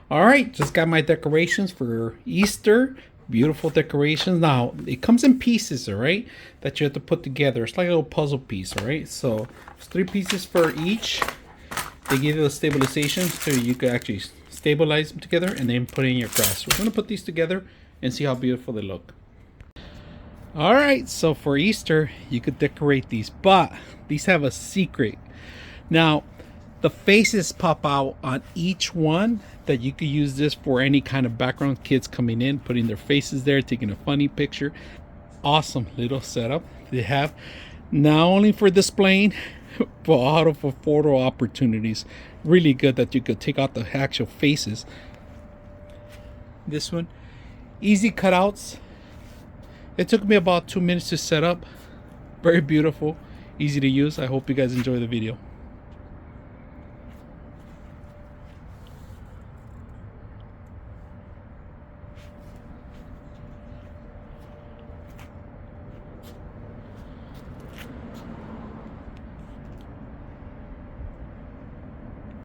All right, just got my decorations for Easter. Beautiful decorations. Now, it comes in pieces, all right, that you have to put together. It's like a little puzzle piece, all right? So, it's 3 pieces for each. They give you the stabilization so you can actually stabilize them together and then put in your grass. We're going to put these together and see how beautiful they look. All right, so for Easter, you could decorate these, but these have a secret. Now, the faces pop out on each one that you could use this for any kind of background. Kids coming in, putting their faces there, taking a funny picture. Awesome little setup they have, not only for displaying but also for photo opportunities. Really good that you could take out the actual faces. This one, easy cutouts. It took me about 2 minutes to set up. Very beautiful, easy to use. I hope you guys enjoy the video.